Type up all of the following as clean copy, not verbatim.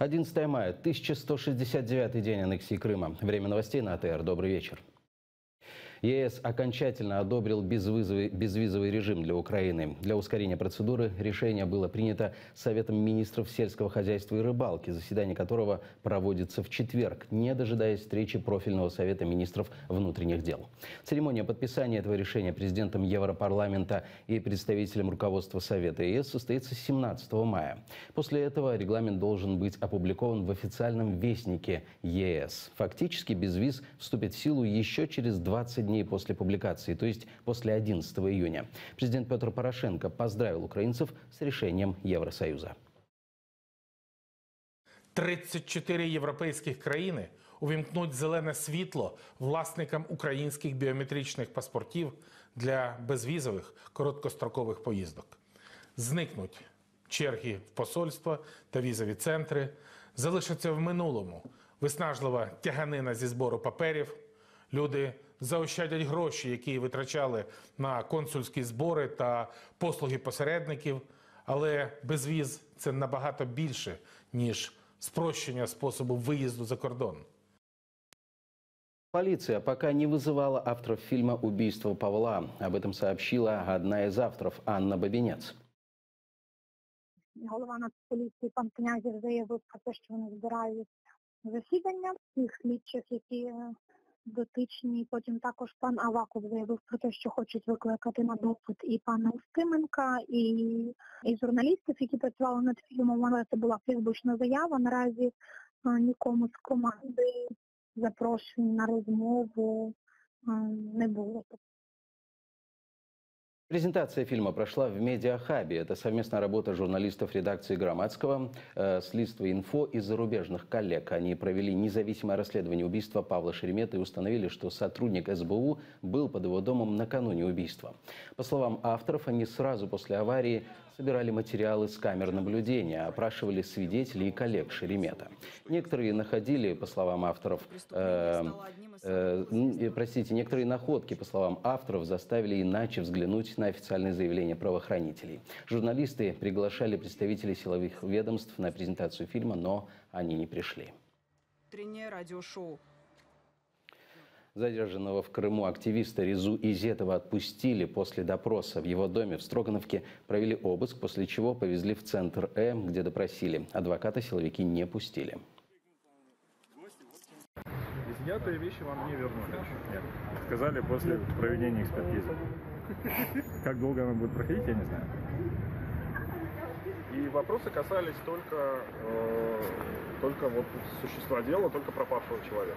11 мая, 1169-й день аннексии Крыма. Время новостей на АТР. Добрый вечер. ЕС окончательно одобрил безвизовый режим для Украины. Для ускорения процедуры решение было принято Советом министров сельского хозяйства и рыбалки, заседание которого проводится в четверг, не дожидаясь встречи профильного Совета министров внутренних дел. Церемония подписания этого решения президентом Европарламента и представителем руководства Совета ЕС состоится 17 мая. После этого регламент должен быть опубликован в официальном вестнике ЕС. Фактически безвиз вступит в силу еще через 20 дней после публикации, то есть после 11 июня. Президент Петр Порошенко поздравил українців з рішенням Євросоюзу. 34 європейських країни увімкнуть зелене світло власникам українських біометричних паспортів для безвізових короткострокових поїздок. Зникнуть черги в посольства та візові центри, залишаться в минулому виснажлива тяганина зі збору паперів, люди заощадять гроші, які витрачали на консульські збори та послуги посередників, але безвіз – це набагато більше, ніж спрощення способу виїзду за кордон. Полиция пока не вызывала авторов фильма «Убийство Павла». Об этом сообщила одна из авторов Анна Бабинец. Голова Нацполіції пан Князєв заявив про те, що вони збирають засідання тих слідчих, які дотичні. Потім також пан Аваков заявив про те, що хочуть викликати на допит і пана Устименка, і журналістів, які працювали над фільмом. Але це була фейсбучна заява. Наразі нікому з команди запрошень на розмову не було. Презентация фильма прошла в Медиахабе. Это совместная работа журналистов редакции Громадского с Листва.Инфо и зарубежных коллег. Они провели независимое расследование убийства Павла Шереметы и установили, что сотрудник СБУ был под его домом накануне убийства. По словам авторов, они сразу после аварии собирали материалы с камер наблюдения, опрашивали свидетелей и коллег Шеремета. Некоторые находили, по словам авторов, некоторые находки, по словам авторов, заставили иначе взглянуть на официальные заявления правоохранителей. Журналисты приглашали представителей силовых ведомств на презентацию фильма, но они не пришли. Радиошоу. Задержанного в Крыму активиста Резу Изетова отпустили после допроса. В его доме в Строгановке провели обыск, после чего повезли в центр где допросили. Адвоката силовики не пустили. Изъятые вещи вам не вернули. Нет. Сказали после проведения экспертизы. Как долго она будет проходить, я не знаю. И вопросы касались только вот существа дела, только пропавшего человека.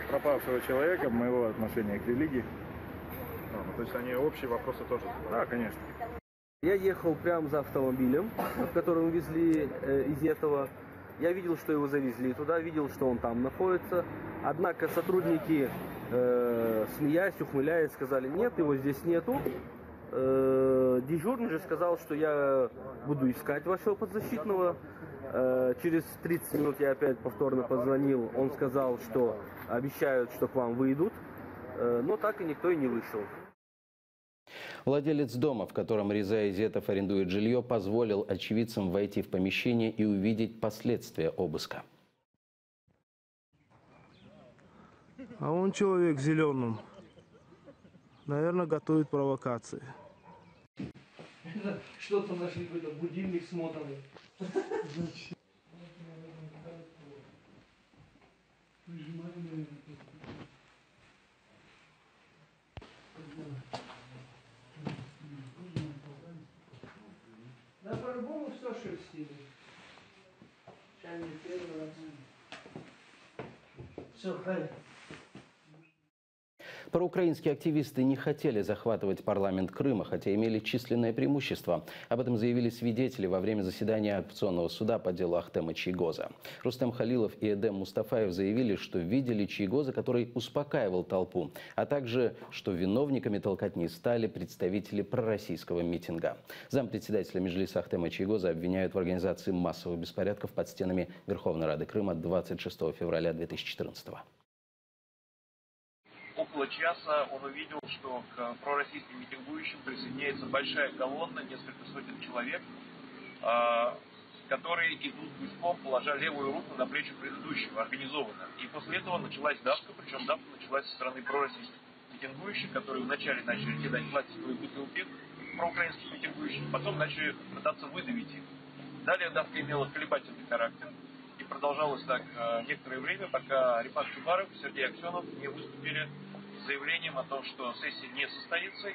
Пропавшего человека, моего отношения к религии. То есть они общие вопросы тоже задавали? Да, конечно. Я ехал прямо за автомобилем, в котором везли Изетова. Я видел, что его завезли туда, видел, что он там находится. Однако сотрудники, смеясь, ухмыляясь, сказали: нет, его здесь нету. Дежурный же сказал, что я буду искать вашего подзащитного. Через 30 минут я опять повторно позвонил. Он сказал, что обещают, что к вам выйдут. Но так и никто и не вышел. Владелец дома, в котором Реза Изетов арендует жилье, позволил очевидцам войти в помещение и увидеть последствия обыска. А он человек в зеленом. Наверное, готовит провокации. Что-то нашли, какой-то будильник смотанный. Да, по-любому все шерстили. Сейчас не первый раз. Все, хай. Проукраинские активисты не хотели захватывать парламент Крыма, хотя имели численное преимущество. Об этом заявили свидетели во время заседания Конституционного суда по делу Ахтема Чийгоза. Рустем Халилов и Эдем Мустафаев заявили, что видели Чийгоза, который успокаивал толпу, а также, что виновниками толкотни стали представители пророссийского митинга. Зампредседателя Меджлиса Ахтема Чийгоза обвиняют в организации массовых беспорядков под стенами Верховной Рады Крыма 26 февраля 2014 года. Около часа он увидел, что к пророссийским митингующим присоединяется большая колонна, несколько сотен человек. которые идут гуськом, положа левую руку на плечи предыдущего, организованно. И после этого началась давка, причем давка началась со стороны пророссийских митингующих, которые вначале начали кидать пластиковые бутылки проукраинских митингующих, потом начали пытаться выдавить их. Далее давка имела колебательный характер. И продолжалось так некоторое время, пока Рифат Чубаров и Сергей Аксенов не выступили с заявлением о том, что сессия не состоится.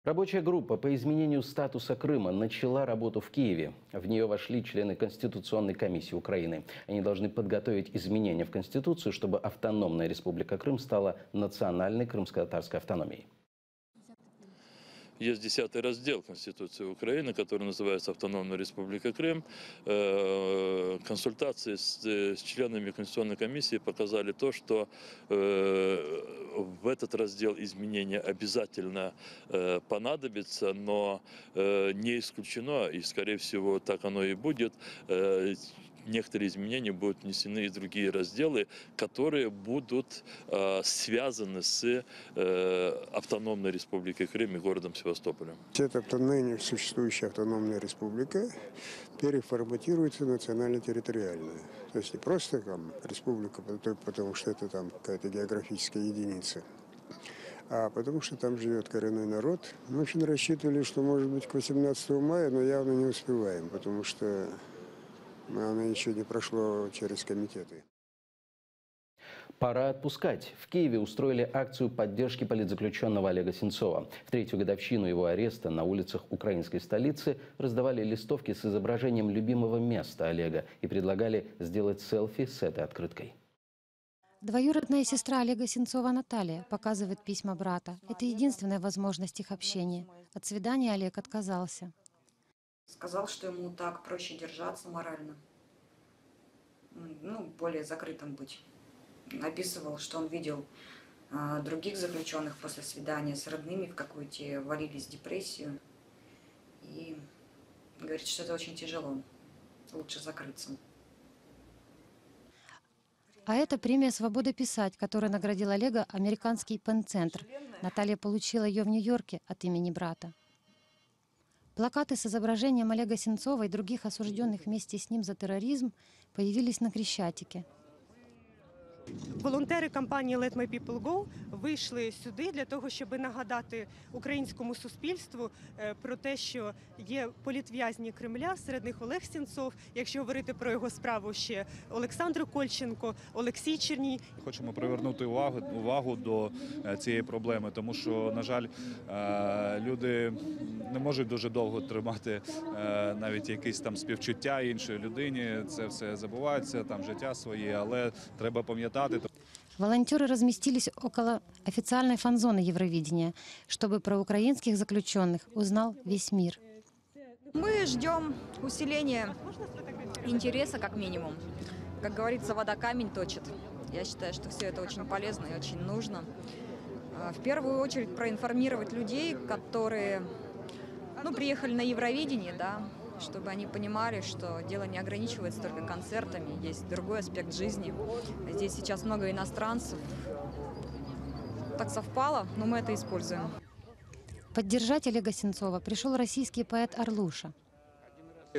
Рабочая группа по изменению статуса Крыма начала работу в Киеве. В нее вошли члены Конституционной комиссии Украины. Они должны подготовить изменения в Конституцию, чтобы автономная Республика Крым стала национальной крымско-татарской автономией. Есть 10-й раздел Конституции Украины, который называется «Автономная Республика Крым». Консультации с членами Конституционной комиссии показали то, что в этот раздел изменения обязательно понадобится, но не исключено, и скорее всего так оно и будет, некоторые изменения будут внесены и в другие разделы, которые будут связаны с автономной Республикой Крым и городом Севастополем. Эта ныне существующая автономная республика переформатируется национально-территориально. То есть не просто там республика, потому что это там какая-то географическая единица, а потому что там живет коренной народ. Мы очень рассчитывали, что может быть к 18 мая, но явно не успеваем, потому что оно еще не прошло через комитеты. Пора отпускать. В Киеве устроили акцию поддержки политзаключенного Олега Сенцова. В 3-ю годовщину его ареста на улицах украинской столицы раздавали листовки с изображением любимого места Олега и предлагали сделать селфи с этой открыткой. Двоюродная сестра Олега Сенцова Наталья показывает письма брата. Это единственная возможность их общения. От свидания Олег отказался. Сказал, что ему так проще держаться морально, более закрытым быть. Описывал, что он видел других заключенных после свидания с родными, в какую те валились в депрессию. И говорит, что это очень тяжело, лучше закрыться. А это премия «Свобода писать», которую наградил Олега американский Пен-центр. Наталья получила ее в Нью-Йорке от имени брата. Плакаты с изображением Олега Сенцова и других осужденных вместе с ним за терроризм появились на Крещатике. Волонтери кампанії «Let my people go» вийшли сюди для того, щоб нагадати українському суспільству про те, що є політв'язні Кремля, серед них Олег Сенцов, якщо говорити про його справу ще Олександр Кольченко, Олексій Черній. Хочемо привернути увагу до цієї проблеми, тому що, на жаль, люди не можуть дуже довго тримати навіть якісь там співчуття іншої людині, це все забувається, там життя своє, але треба пам'ятати. Волонтеры разместились около официальной фан-зоны Евровидения, чтобы про украинских заключенных узнал весь мир. Мы ждем усиления интереса, как минимум. Как говорится, вода камень точит. Я считаю, что все это очень полезно и очень нужно. В первую очередь проинформировать людей, которые приехали на Евровидение, да, чтобы они понимали, что дело не ограничивается только концертами, есть другой аспект жизни. Здесь сейчас много иностранцев. Так совпало, но мы это используем. Поддержать Олега Сенцова пришел российский поэт Орлуша.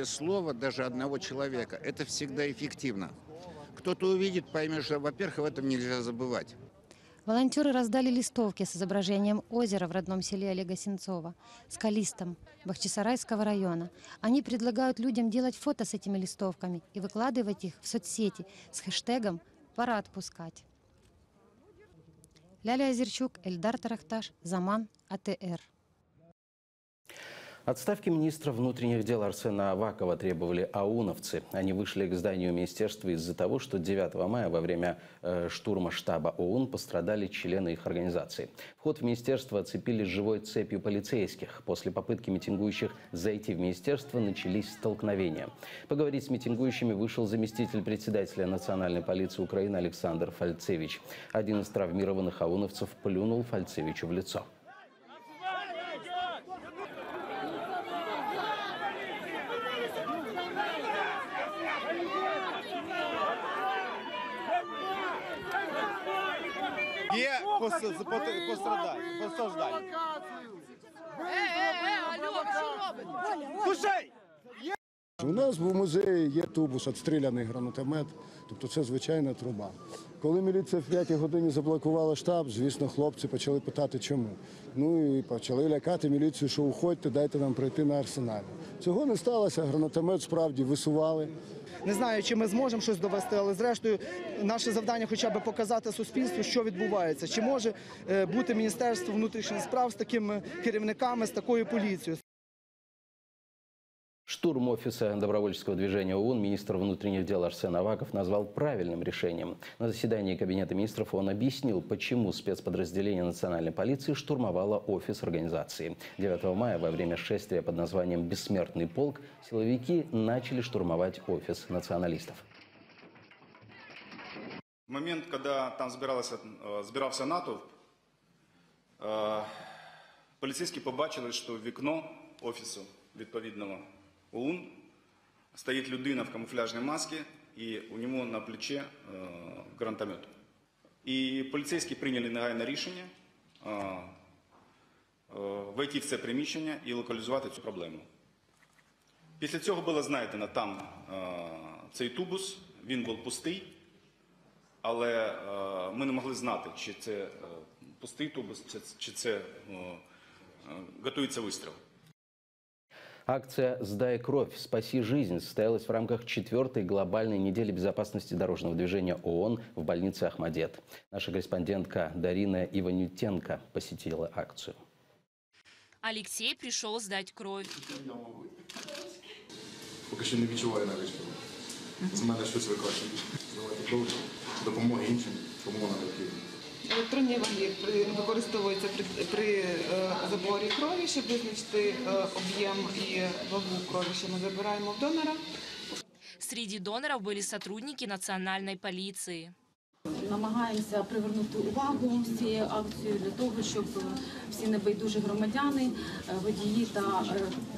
Слово даже одного человека – это всегда эффективно. Кто-то увидит, поймет, что, во-первых, об этом нельзя забывать. Волонтеры раздали листовки с изображением озера в родном селе Олега Сенцова, скалистом Бахчисарайского района. Они предлагают людям делать фото с этими листовками и выкладывать их в соцсети с хэштегом «Пора отпускать». Ляля Озерчук, Эльдар Тарахташ, Заман, АТР. Отставки министра внутренних дел Арсена Авакова требовали ауновцы. Они вышли к зданию министерства из-за того, что 9 мая во время штурма штаба ОУН пострадали члены их организации. Вход в министерство оцепили живой цепью полицейских. После попытки митингующих зайти в министерство начались столкновения. Поговорить с митингующими вышел заместитель председателя национальной полиции Украины Александр Фальцевич. Один из травмированных ауновцев плюнул Фальцевичу в лицо. Є постраждання. Алло, ви що робите? Слушай! У нас в музеї є тубус, відстріляний гранатомет, тобто це звичайна труба. Коли міліція в 5 годині заблокувала штаб, звісно, хлопці почали питати, чому. Ну і почали лякати міліцію, що уходьте, дайте нам пройти на Арсеналі. Цього не сталося, гранатомет справді висували. Не знаю, чи ми зможемо щось довести, але зрештою наше завдання хоча б показати суспільству, що відбувається. Чи може бути Міністерство внутрішніх справ з такими керівниками, з такою поліцією. Штурм офиса добровольческого движения ООН министр внутренних дел Арсен Аваков назвал правильным решением. На заседании Кабинета министров он объяснил, почему спецподразделение национальной полиции штурмовало офис организации. 9 мая во время шествия под названием «Бессмертный полк» силовики начали штурмовать офис националистов. В момент, когда там збирався натовп, поліцейські побачили, що в вікно офісу відповідного ОУН стоит людина в камуфляжной маске, и у него на плече гранатомет. И полицейские приняли негайне рішення войти в це приміщення і локалізувати цю проблему. Після цього було знайдено там цей тубус, він був пустий, але ми не могли знати, чи це пустий тубус, чи це готується вистріл. Акция «Сдай кровь, спаси жизнь» состоялась в рамках 4-й глобальной недели безопасности дорожного движения ООН в больнице Ахмадет. Наша корреспондентка Дарина Иванютенко посетила акцию. Алексей пришел сдать кровь. Поки що не відчуваю навіть. З мене щось викликає. Здавати кров, допомоги іншим, кому вона потрібна. Електронний валір використовується при заборі крові, щоб визначити об'єм і вагу крові, що ми забираємо в донора. Среди доноров были сотрудники национальной полиции. Намагаємося привернути увагу з цією акцією для того, щоб всі небайдужі громадяни, водії та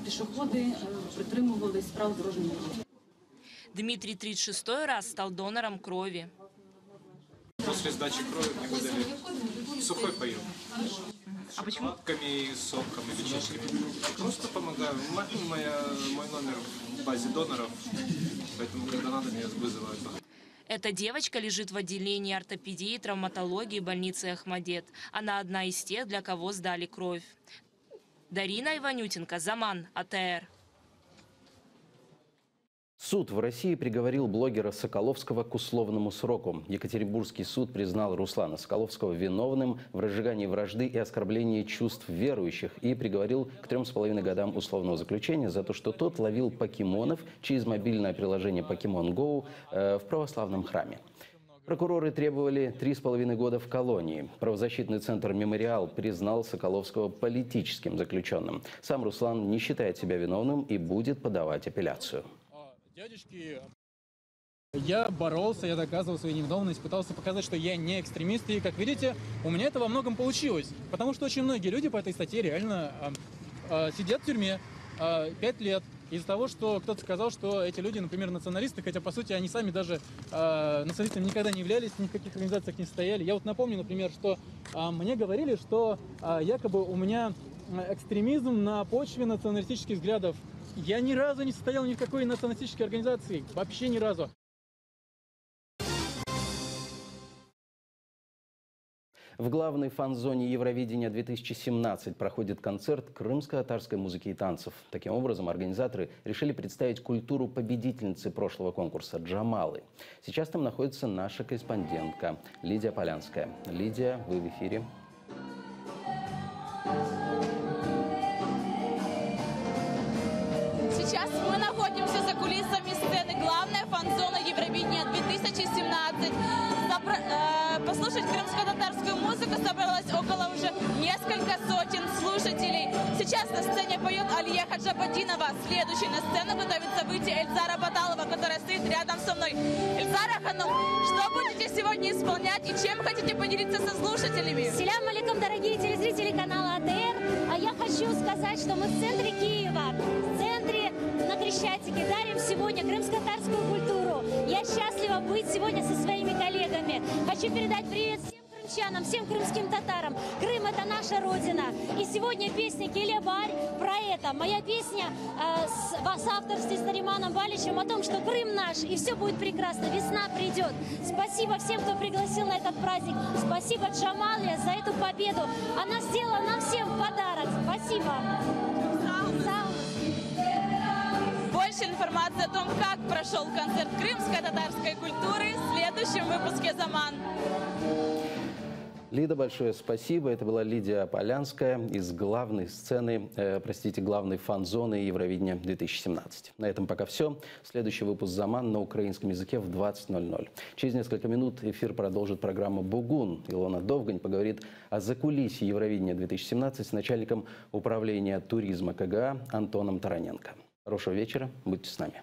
пішоходи притримувались правил дорожнього руху. Дмитрий 36-й раз стал донором крови. После сдачи крови мне выдали сухой паёк. А почему? Матками, соком или чечками. Просто помогаю. Мой номер в базе доноров, поэтому когда надо, меня вызывают. Эта девочка лежит в отделении ортопедии и травматологии больницы Ахмадет. Она одна из тех, для кого сдали кровь. Дарина Иванютенко, Заман, АТР. Суд в России приговорил блогера Соколовского к условному сроку. Екатеринбургский суд признал Руслана Соколовского виновным в разжигании вражды и оскорблении чувств верующих и приговорил к 3,5 годам условного заключения за то, что тот ловил покемонов через мобильное приложение Pokemon Go в православном храме. Прокуроры требовали 3,5 года в колонии. Правозащитный центр «Мемориал» признал Соколовского политическим заключенным. Сам Руслан не считает себя виновным и будет подавать апелляцию. Дядечки, я боролся, я доказывал свою невиновность, пытался показать, что я не экстремист. И, как видите, у меня это во многом получилось. Потому что очень многие люди по этой статье реально сидят в тюрьме 5 лет. Из-за того, что кто-то сказал, что эти люди, например, националисты, хотя, по сути, они сами даже националистами никогда не являлись, ни в каких организациях не стояли. Я вот напомню, например, что мне говорили, что якобы у меня экстремизм на почве националистических взглядов. Я ни разу не состоял ни в какой националистической организации, вообще ни разу. В главной фан-зоне Евровидения 2017 проходит концерт крымско-татарской музыки и танцев. Таким образом, организаторы решили представить культуру победительницы прошлого конкурса Джамалы. Сейчас там находится наша корреспондентка Лидия Полянская. Лидия, вы в эфире. Сейчас мы находимся за кулисами сцены главная фан-зона Евровидения 2017. Послушать крымско-татарскую музыку собралось около уже несколько сотен слушателей. Сейчас на сцене поет Алия Хаджабадинова. Следующей на сцену готовится выйти Эльзара Баталова, которая стоит рядом со мной. Эльзара Ханум, что будете сегодня исполнять и чем хотите поделиться со слушателями? Селям алейкум, дорогие телезрители канала АТР. А я хочу сказать, что мы в центре Киева, в центре на Крещатике дарим сегодня крымско-татарскую культуру. Я счастлива быть сегодня со своими коллегами. Хочу передать привет всем крымчанам, всем крымским татарам. Крым — это наша родина. И сегодня песня Келебарь про это. Моя песня в соавторстве с Нариманом Баличем о том, что Крым наш, и все будет прекрасно, весна придет. Спасибо всем, кто пригласил на этот праздник. Спасибо Джамале за эту победу. Она сделала нам всем подарок. Спасибо. Больше информации о том, как прошел концерт крымско-татарской культуры, в следующем выпуске «Заман». Лида, большое спасибо. Это была Лидия Полянская из главной сцены, главной фан-зоны Евровидения 2017. На этом пока все. Следующий выпуск «Заман» на украинском языке в 20:00. Через несколько минут эфир продолжит программа «Бугун». Илона Довгань поговорит о закулисье Евровидения 2017 с начальником управления туризма КГА Антоном Тараненко. Хорошего вечера. Будьте с нами.